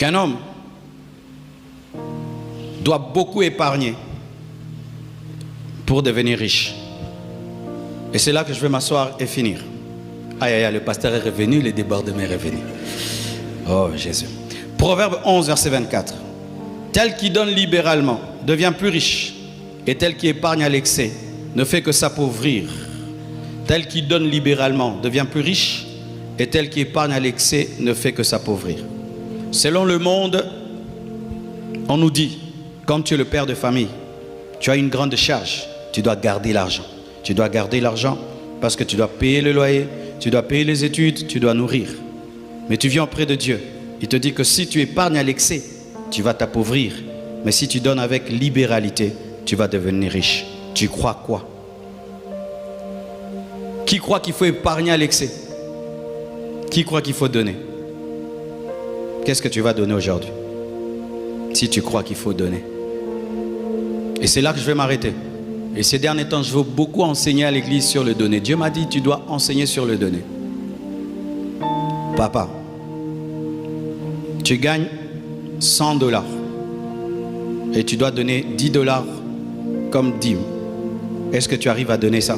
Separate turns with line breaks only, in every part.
qu'un homme doit beaucoup épargner pour devenir riche. Et c'est là que je vais m'asseoir et finir. Aïe, aïe, aïe, le pasteur est revenu, le débordement est revenu. Oh Jésus. Proverbe 11, verset 24. Tel qui donne libéralement devient plus riche, et tel qui épargne à l'excès ne fait que s'appauvrir. Tel qui donne libéralement devient plus riche, et tel qui épargne à l'excès ne fait que s'appauvrir. Selon le monde, on nous dit, comme tu es le père de famille, tu as une grande charge, tu dois garder l'argent. Tu dois garder l'argent parce que tu dois payer le loyer, tu dois payer les études, tu dois nourrir. Mais tu viens auprès de Dieu. Il te dit que si tu épargnes à l'excès, tu vas t'appauvrir. Mais si tu donnes avec libéralité, tu vas devenir riche. Tu crois quoi? Qui croit qu'il faut épargner à l'excès? Qui croit qu'il faut donner? Qu'est-ce que tu vas donner aujourd'hui? Si tu crois qu'il faut donner. Et c'est là que je vais m'arrêter. Et ces derniers temps, je veux beaucoup enseigner à l'église sur le donner. Dieu m'a dit, tu dois enseigner sur le donner. Papa, tu gagnes 100 $ et tu dois donner 10 $ comme dîme. Est-ce que tu arrives à donner ça?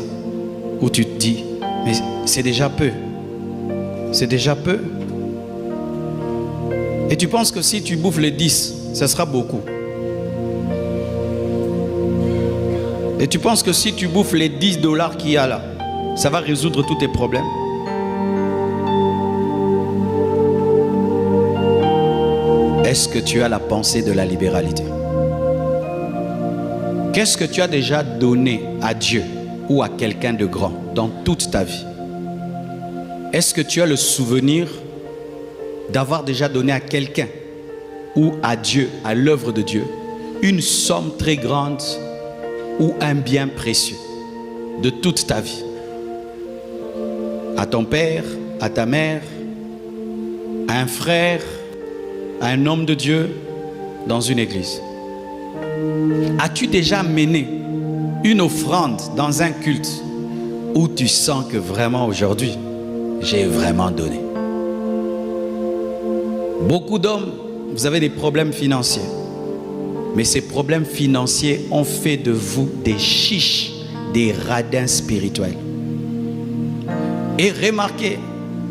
Ou tu te dis, mais c'est déjà peu. C'est déjà peu. Et tu penses que si tu bouffes les 10, ça sera beaucoup. Et tu penses que si tu bouffes les 10 $ qu'il y a là, ça va résoudre tous tes problèmes? Est-ce que tu as la pensée de la libéralité? Qu'est-ce que tu as déjà donné à Dieu ou à quelqu'un de grand dans toute ta vie? Est-ce que tu as le souvenir d'avoir déjà donné à quelqu'un ou à Dieu, à l'œuvre de Dieu, une somme très grande ou un bien précieux de toute ta vie? À ton père, à ta mère, à un frère, à un homme de Dieu dans une église? As-tu déjà mené une offrande dans un culte où tu sens que vraiment aujourd'hui, j'ai vraiment donné? Beaucoup d'hommes, vous avez des problèmes financiers. Mais ces problèmes financiers ont fait de vous des chiches, des radins spirituels. Et remarquez,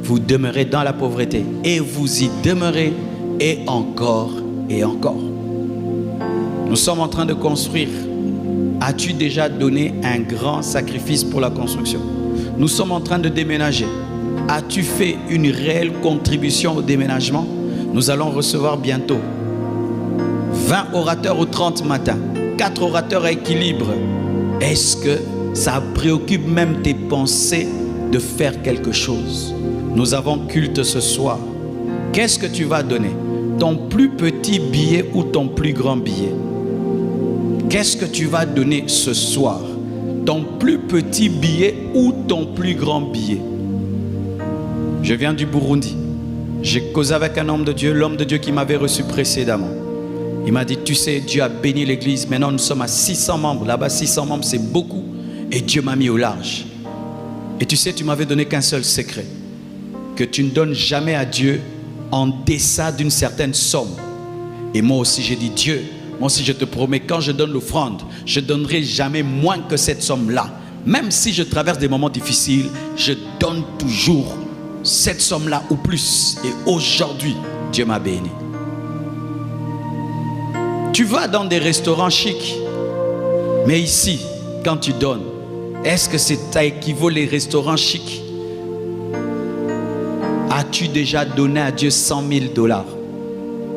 vous demeurez dans la pauvreté et vous y demeurez et encore et encore. Nous sommes en train de construire. As-tu déjà donné un grand sacrifice pour la construction? Nous sommes en train de déménager. As-tu fait une réelle contribution au déménagement? Nous allons recevoir bientôt 20 orateurs au 30 matin, 4 orateurs à équilibre. Est-ce que ça préoccupe même tes pensées de faire quelque chose? Nous avons culte ce soir. Qu'est-ce que tu vas donner? Ton plus petit billet ou ton plus grand billet? Qu'est-ce que tu vas donner ce soir? Ton plus petit billet ou ton plus grand billet? Je viens du Burundi. J'ai causé avec un homme de Dieu, l'homme de Dieu qui m'avait reçu précédemment. Il m'a dit, tu sais, Dieu a béni l'église. Maintenant, nous sommes à 600 membres. Là-bas, 600 membres, c'est beaucoup. Et Dieu m'a mis au large. Et tu sais, tu m'avais donné qu'un seul secret. Que tu ne donnes jamais à Dieu en deçà d'une certaine somme. Et moi aussi, j'ai dit, Dieu, moi aussi, je te promets, quand je donne l'offrande, je ne donnerai jamais moins que cette somme-là. Même si je traverse des moments difficiles, je donne toujours cette somme-là ou plus. Et aujourd'hui, Dieu m'a béni. Tu vas dans des restaurants chics, mais ici, quand tu donnes, est-ce que ça équivaut les restaurants chics? As-tu déjà donné à Dieu 100 000 $?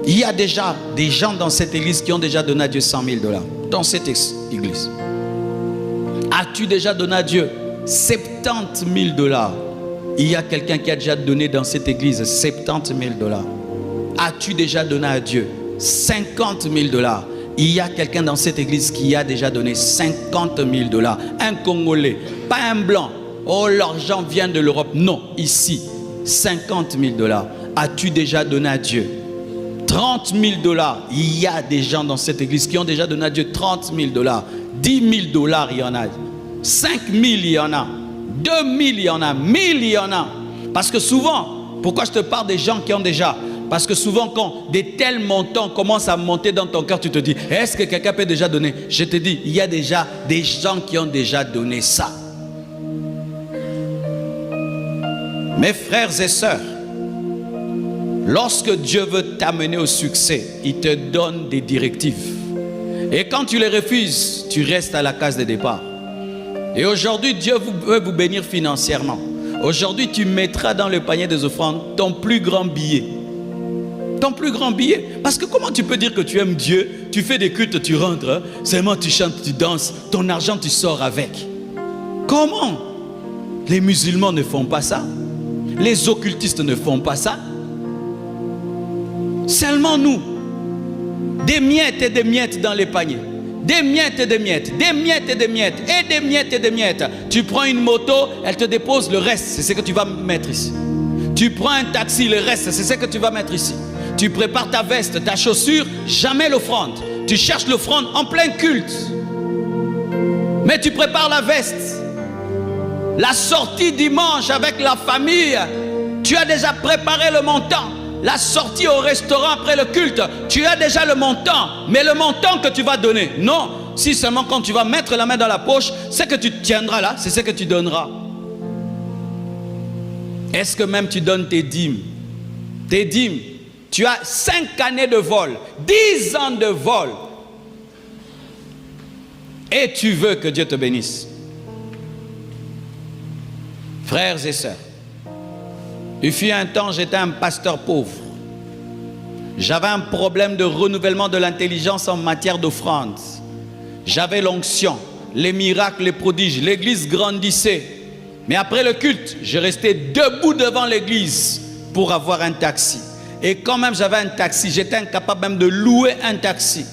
Il y a déjà des gens dans cette église qui ont déjà donné à Dieu 100 000 $. Dans cette église. As-tu déjà donné à Dieu 70 000 $? Il y a quelqu'un qui a déjà donné dans cette église 70 000 $. As-tu déjà donné à Dieu 50 000 $? Il y a quelqu'un dans cette église qui a déjà donné 50 000 $. Un Congolais, pas un blanc. Oh, l'argent vient de l'Europe. Non, ici, 50 000 $. As-tu déjà donné à Dieu 30 000 $? Il y a des gens dans cette église qui ont déjà donné à Dieu 30 000 $. 10 000 $, il y en a. 5 000, il y en a. 2 000, il y en a. 1 000, il y en a. Parce que souvent, pourquoi je te parle des gens qui ont déjà? Parce que souvent, quand des tels montants commencent à monter dans ton cœur, tu te dis, est-ce que quelqu'un peut déjà donner? Je te dis, il y a déjà des gens qui ont déjà donné ça. Mes frères et sœurs, lorsque Dieu veut t'amener au succès, il te donne des directives. Et quand tu les refuses, tu restes à la case de départ. Et aujourd'hui, Dieu veut vous bénir financièrement. Aujourd'hui, tu mettras dans le panier des offrandes ton plus grand billet. Ton plus grand billet. Parce que comment tu peux dire que tu aimes Dieu, tu fais des cultes, tu rentres, hein, seulement tu chantes, tu danses, ton argent tu sors avec. Comment? Les musulmans ne font pas ça. Les occultistes ne font pas ça. Seulement nous. Des miettes et des miettes dans les paniers. Des miettes et des miettes. Des miettes et des miettes. Et des miettes et des miettes. Tu prends une moto, elle te dépose le reste. C'est ce que tu vas mettre ici. Tu prends un taxi, le reste, c'est ce que tu vas mettre ici. Tu prépares ta veste, ta chaussure, jamais l'offrande. Tu cherches l'offrande en plein culte. Mais tu prépares la veste. La sortie dimanche avec la famille, tu as déjà préparé le montant. La sortie au restaurant après le culte, tu as déjà le montant. Mais le montant que tu vas donner, non. Si seulement quand tu vas mettre la main dans la poche, ce que tu tiendras là, c'est ce que tu donneras. Est-ce que même tu donnes tes dîmes? Tes dîmes, tu as 5 années de vol, 10 ans de vol. Et tu veux que Dieu te bénisse. Frères et sœurs, il fut un temps, j'étais un pasteur pauvre. J'avais un problème de renouvellement de l'intelligence en matière d'offrande. J'avais l'onction, les miracles, les prodiges. L'église grandissait. Mais après le culte, je restais debout devant l'église pour avoir un taxi. Et quand même j'avais un taxi, j'étais incapable même de louer un taxi.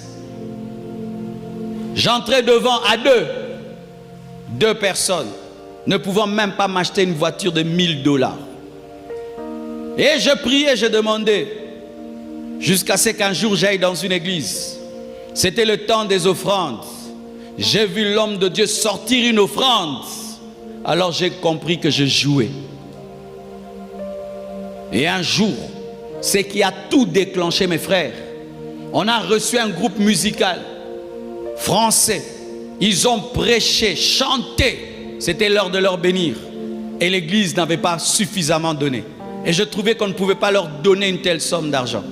J'entrais devant à deux personnes, ne pouvant même pas m'acheter une voiture de $1000. Et je priais, je demandais, jusqu'à ce qu'un jour j'aille dans une église. C'était le temps des offrandes. J'ai vu l'homme de Dieu sortir une offrande. Alors j'ai compris que je jouais. Et un jour, ce qui a tout déclenché, mes frères, on a reçu un groupe musical français. Ils ont prêché, chanté. C'était l'heure de leur bénir. Et l'église n'avait pas suffisamment donné. Et je trouvais qu'on ne pouvait pas leur donner une telle somme d'argent.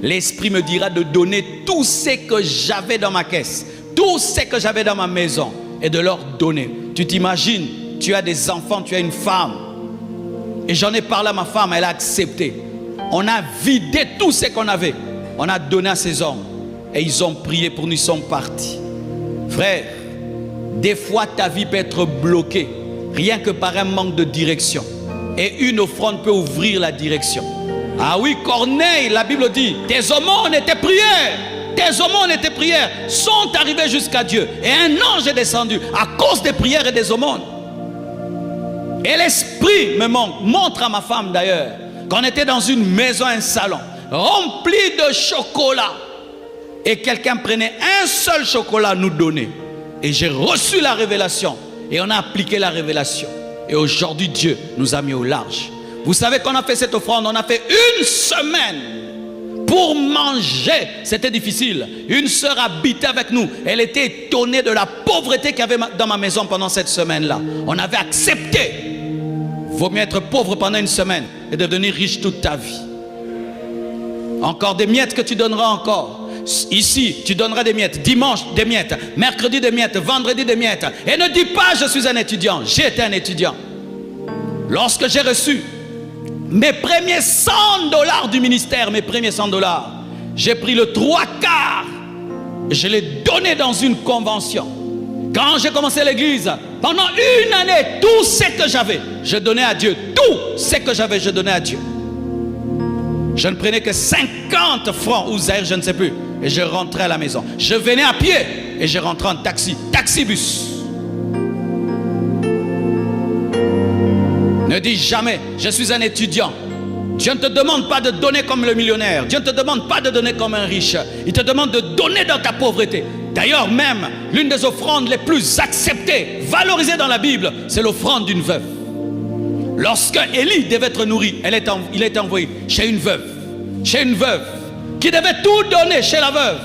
L'Esprit me dira de donner tout ce que j'avais dans ma caisse, tout ce que j'avais dans ma maison, et de leur donner. Tu t'imagines, tu as des enfants, tu as une femme. Et j'en ai parlé à ma femme, elle a accepté. On a vidé tout ce qu'on avait. On a donné à ces hommes. Et ils ont prié pour nous, ils sont partis. Frère, des fois ta vie peut être bloquée, rien que par un manque de direction. Et une offrande peut ouvrir la direction. Ah oui, Corneille, la Bible dit, tes aumônes et tes prières, tes aumônes et tes prières sont arrivées jusqu'à Dieu. Et un ange est descendu à cause des prières et des aumônes. Et l'esprit me montre à ma femme d'ailleurs, qu'on était dans une maison, un salon, rempli de chocolat. Et quelqu'un prenait un seul chocolat à nous donner. Et j'ai reçu la révélation. Et on a appliqué la révélation. Et aujourd'hui, Dieu nous a mis au large. Vous savez qu'on a fait cette offrande, on a fait une semaine pour manger. C'était difficile. Une sœur habitait avec nous. Elle était étonnée de la pauvreté qu'il y avait dans ma maison pendant cette semaine-là. On avait accepté. Vaut mieux être pauvre pendant une semaine et devenir riche toute ta vie. Encore des miettes que tu donneras encore. Ici, tu donneras des miettes. Dimanche, des miettes. Mercredi, des miettes. Vendredi, des miettes. Et ne dis pas, je suis un étudiant. J'étais un étudiant. Lorsque j'ai reçu mes premiers $100 du ministère, mes premiers $100, j'ai pris le 3/4 et je l'ai donné dans une convention. Quand j'ai commencé l'église, pendant une année, tout ce que j'avais, je donnais à Dieu. Tout ce que j'avais, je donnais à Dieu. Je ne prenais que 50 francs ou zaïre, je ne sais plus. Et je rentrais à la maison. Je venais à pied et je rentrais en taxi. Taxibus. Ne dis jamais, je suis un étudiant. Dieu ne te demande pas de donner comme le millionnaire. Dieu ne te demande pas de donner comme un riche. Il te demande de donner dans ta pauvreté. D'ailleurs même, l'une des offrandes les plus acceptées, valorisées dans la Bible, c'est l'offrande d'une veuve. Lorsque Élie devait être nourri, il est envoyé chez une veuve. chez une veuve qui devait tout donner chez la veuve.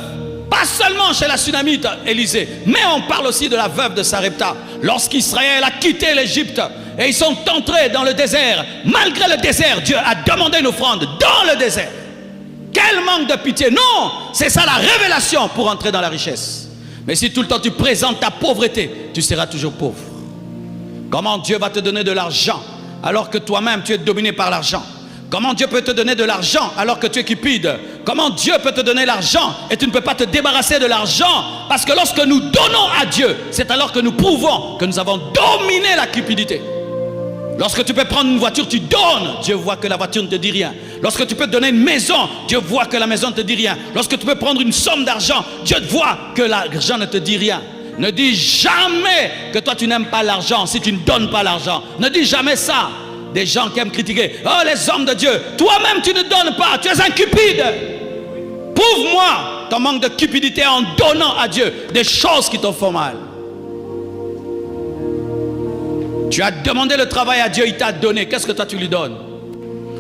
Pas seulement chez la Sunamite Élisée, mais on parle aussi de la veuve de Sarepta. Lorsqu'Israël a quitté l'Égypte et ils sont entrés dans le désert, malgré le désert, Dieu a demandé une offrande dans le désert. Quel manque de pitié! Non, c'est ça la révélation pour entrer dans la richesse. Mais si tout le temps tu présentes ta pauvreté, tu seras toujours pauvre. Comment Dieu va te donner de l'argent alors que toi-même tu es dominé par l'argent? Comment Dieu peut te donner de l'argent alors que tu es cupide? Comment Dieu peut te donner l'argent et tu ne peux pas te débarrasser de l'argent? Parce que lorsque nous donnons à Dieu, c'est alors que nous prouvons que nous avons dominé la cupidité. Lorsque tu peux prendre une voiture, tu donnes, Dieu voit que la voiture ne te dit rien. Lorsque tu peux te donner une maison, Dieu voit que la maison ne te dit rien. Lorsque tu peux prendre une somme d'argent, Dieu voit que l'argent ne te dit rien. Ne dis jamais que toi tu n'aimes pas l'argent si tu ne donnes pas l'argent. Ne dis jamais ça. Des gens qui aiment critiquer. Oh, les hommes de Dieu, toi-même tu ne donnes pas, tu es un cupide. Prouve-moi ton manque de cupidité en donnant à Dieu des choses qui te font mal. Tu as demandé le travail à Dieu, il t'a donné. Qu'est-ce que toi tu lui donnes?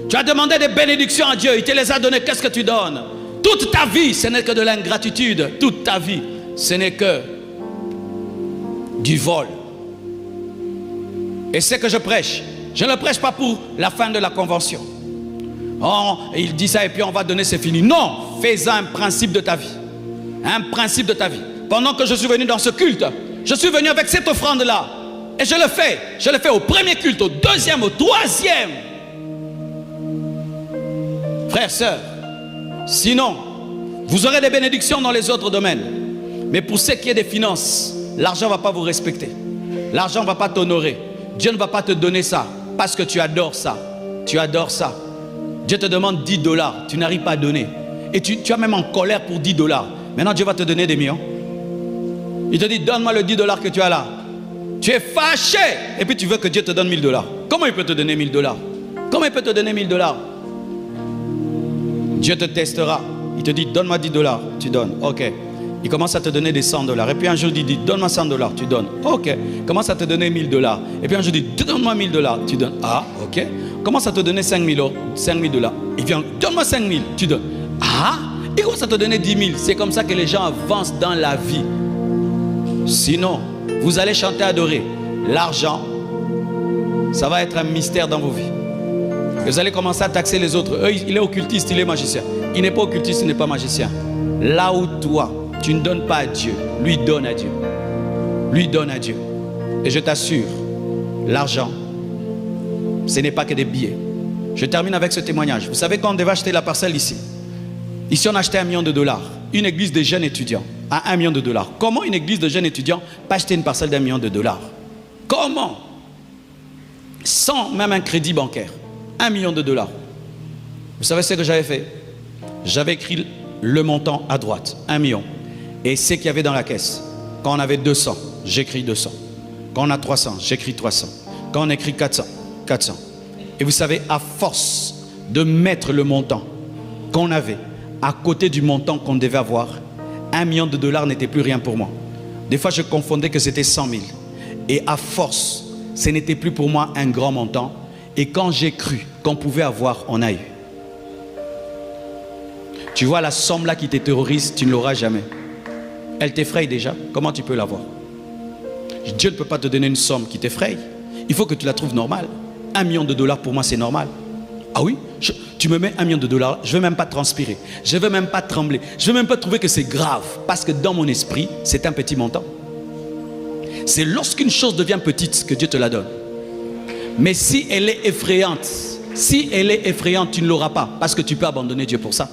Tu as demandé des bénédictions à Dieu, il te les a données. Qu'est-ce que tu donnes? Toute ta vie, ce n'est que de l'ingratitude. Toute ta vie, ce n'est que du vol. Et c'est que je prêche. Je ne prêche pas pour la fin de la convention. Oh, il dit ça et puis on va donner, c'est fini. Non, fais-en un principe de ta vie. Un principe de ta vie. Pendant que je suis venu dans ce culte, je suis venu avec cette offrande-là. Et je le fais. Je le fais au premier culte, au deuxième, au troisième. Frères, sœurs, sinon, vous aurez des bénédictions dans les autres domaines. Mais pour ce qui est des finances, l'argent ne va pas vous respecter. L'argent ne va pas t'honorer. Dieu ne va pas te donner ça parce que tu adores ça. Tu adores ça. Dieu te demande 10 $. Tu n'arrives pas à donner. Et tu es même en colère pour 10 $. Maintenant, Dieu va te donner des millions. Il te dit, donne-moi le 10 $ que tu as là. Tu es fâché. Et puis tu veux que Dieu te donne 1000 $. Comment il peut te donner 1000 $? Comment il peut te donner 1000 $? Dieu te testera. Il te dit, donne-moi 10 $. Tu donnes. Ok. Il commence à te donner des 100 $. Et puis un jour, il dit, donne-moi 100 $. Tu donnes. Ok. Il commence à te donner 1000 $. Et puis un jour, il dit, donne-moi 1000 $. Tu donnes. Ah, ok. Il commence à te donner 5000 $. Il vient, donne-moi 5000. Tu donnes. Ah, il commence à te donner 10 000. C'est comme ça que les gens avancent dans la vie. Sinon, vous allez chanter, adorer. L'argent, ça va être un mystère dans vos vies. Vous allez commencer à taxer les autres. Eux, il est occultiste, il est magicien. Il n'est pas occultiste, il n'est pas magicien. Là où toi, tu ne donnes pas à Dieu, lui donne à Dieu. Lui donne à Dieu. Et je t'assure, l'argent, ce n'est pas que des billets. Je termine avec ce témoignage. Vous savez quand on devait acheter la parcelle ici? Ici, on achetait $1 million. Une église de jeunes étudiants à $1 million. Comment une église de jeunes étudiants peut acheter une parcelle d'$1 million? Comment? Sans même un crédit bancaire. $1 million. Vous savez ce que j'avais fait? J'avais écrit le montant à droite, 1 million. Et ce qu'il y avait dans la caisse. Quand on avait 200, j'écris 200. Quand on a 300, j'écris 300. Quand on écrit 400, 400. Et vous savez, à force de mettre le montant qu'on avait à côté du montant qu'on devait avoir, $1 million n'était plus rien pour moi. Des fois, je confondais que c'était 100 000. Et à force, ce n'était plus pour moi un grand montant. Et quand j'ai cru qu'on pouvait avoir, on a eu. Tu vois la somme là qui te terrorise, tu ne l'auras jamais. Elle t'effraie déjà, comment tu peux l'avoir? Dieu ne peut pas te donner une somme qui t'effraie. Il faut que tu la trouves normale. $1 million pour moi c'est normal. Ah oui, tu me mets $1 million, je ne veux même pas transpirer. Je ne veux même pas trembler. Je ne veux même pas trouver que c'est grave. Parce que dans mon esprit, c'est un petit montant. C'est lorsqu'une chose devient petite que Dieu te la donne. Mais si elle est effrayante, tu ne l'auras pas. Parce que tu peux abandonner Dieu pour ça.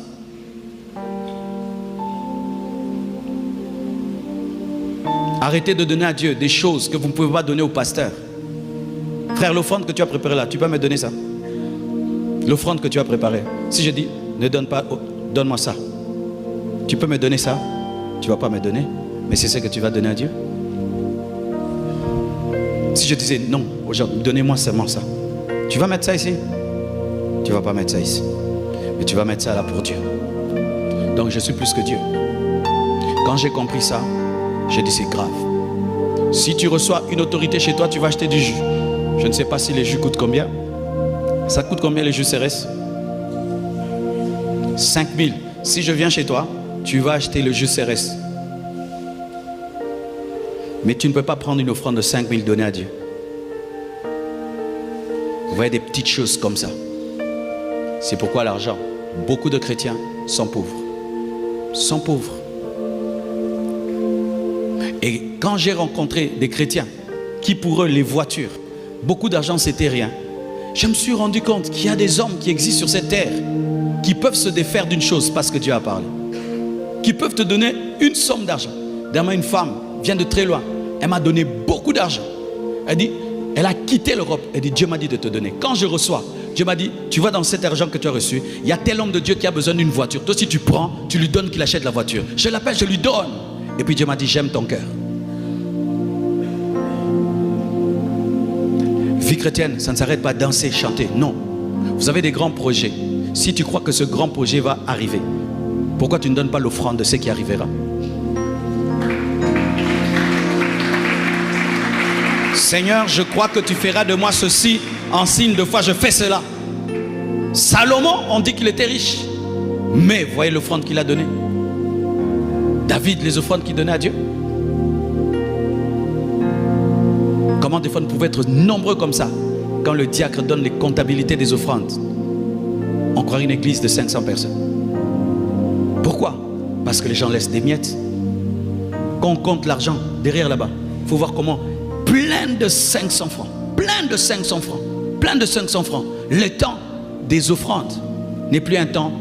Arrêtez de donner à Dieu des choses que vous ne pouvez pas donner au pasteur. Frère, l'offrande que tu as préparée là, tu peux me donner ça? L'offrande que tu as préparée. Si je dis, ne donne pas, oh, donne-moi ça. Tu peux me donner ça? Tu ne vas pas me donner. Mais c'est ce que tu vas donner à Dieu. Si je disais, non, aujourd'hui, donnez-moi seulement ça. Tu vas mettre ça ici? Tu ne vas pas mettre ça ici. Mais tu vas mettre ça là pour Dieu. Donc je suis plus que Dieu. Quand j'ai compris ça, j'ai dit c'est grave. Si tu reçois une autorité chez toi, tu vas acheter du jus. Je ne sais pas si les jus coûtent combien. Ça coûte combien les jus CRS? 5 000. Si je viens chez toi, tu vas acheter le jus CRS. Mais tu ne peux pas prendre une offrande de 5 000 donnée à Dieu. Vous voyez des petites choses comme ça. C'est pourquoi l'argent, beaucoup de chrétiens sont pauvres. Sont pauvres. Et quand j'ai rencontré des chrétiens qui pour eux les voitures, beaucoup d'argent c'était rien, je me suis rendu compte qu'il y a des hommes qui existent sur cette terre qui peuvent se défaire d'une chose parce que Dieu a parlé. Qui peuvent te donner une somme d'argent. Dernièrement, une femme vient de très loin. Elle m'a donné beaucoup d'argent. Elle dit, elle a quitté l'Europe. Elle dit, Dieu m'a dit de te donner. Quand je reçois, Dieu m'a dit, tu vois dans cet argent que tu as reçu, il y a tel homme de Dieu qui a besoin d'une voiture. Toi, si tu prends, tu lui donnes qu'il achète la voiture. Je l'appelle, je lui donne. Et puis Dieu m'a dit, j'aime ton cœur. Vie chrétienne, ça ne s'arrête pas à danser, chanter. Non. Vous avez des grands projets. Si tu crois que ce grand projet va arriver, pourquoi tu ne donnes pas l'offrande de ce qui arrivera? Seigneur, je crois que tu feras de moi ceci en signe de foi. Je fais cela. Salomon, on dit qu'il était riche. Mais voyez l'offrande qu'il a donnée. David, les offrandes qu'il donnait à Dieu. Comment des fois nous pouvons être nombreux comme ça? Quand le diacre donne les comptabilités des offrandes, on croirait une église de 500 personnes. Pourquoi? Parce que les gens laissent des miettes. Quand on compte l'argent derrière là-bas, il faut voir comment plein de 500 francs, plein de 500 francs, plein de 500 francs. Le temps des offrandes n'est plus un temps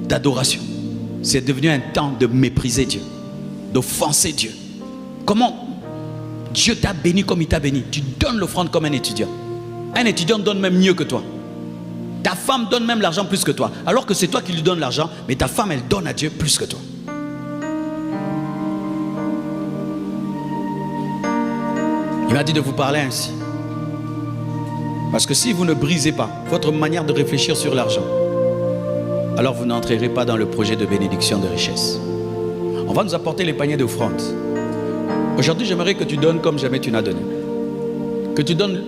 d'adoration. C'est devenu un temps de mépriser Dieu, d'offenser Dieu. Comment Dieu t'a béni comme il t'a béni? Tu donnes l'offrande comme un étudiant. Un étudiant donne même mieux que toi. Ta femme donne même l'argent plus que toi. Alors que c'est toi qui lui donnes l'argent, mais ta femme, elle donne à Dieu plus que toi. Il m'a dit de vous parler ainsi. Parce que si vous ne brisez pas votre manière de réfléchir sur l'argent, alors vous n'entrerez pas dans le projet de bénédiction de richesse. On va nous apporter les paniers d'offrande. Aujourd'hui, j'aimerais que tu donnes comme jamais tu n'as donné. Que tu donnes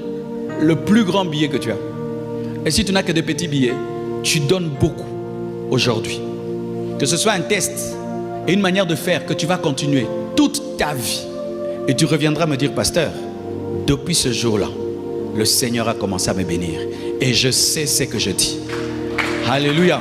le plus grand billet que tu as. Et si tu n'as que des petits billets, tu donnes beaucoup aujourd'hui. Que ce soit un test et une manière de faire que tu vas continuer toute ta vie. Et tu reviendras me dire, pasteur, depuis ce jour-là, le Seigneur a commencé à me bénir. Et je sais ce que je dis. Alléluia.